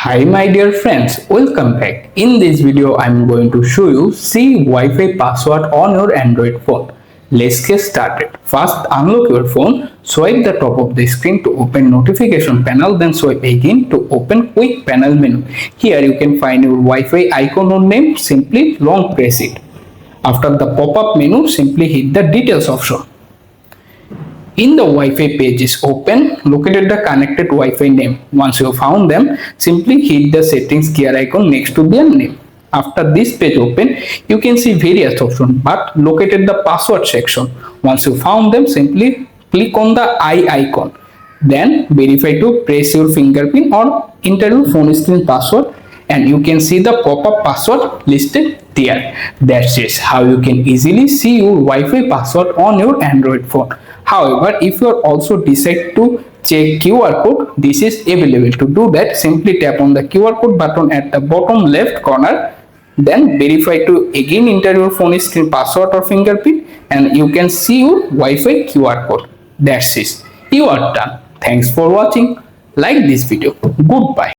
Hi my dear friends, welcome back. In this video I am going to show you see Wi-Fi password on your Android phone. Let's get started. First unlock your phone, swipe the top of the screen to open notification panel, then swipe again to open quick panel menu. Here you can find your Wi-Fi icon or name, simply long press it. After the pop-up menu, simply hit the details option. In the Wi-Fi page is open, locate the connected Wi-Fi name. Once you found them, simply hit the settings gear icon next to their name. After this page open, you can see various options, but located the password section. Once you found them, simply click on the I icon. Then verify to press your fingerprint or enter your phone screen password, and you can see the pop-up password listed there. That's it, how you can easily see your Wi-Fi password on your Android phone. However, if you also decide to check QR code, this is available. To do that, simply tap on the QR code button at the bottom left corner, then verify to again enter your phone screen password or fingerprint, and you can see your Wi-Fi QR code. That's it, you are done. Thanks for watching. Like this video. Goodbye.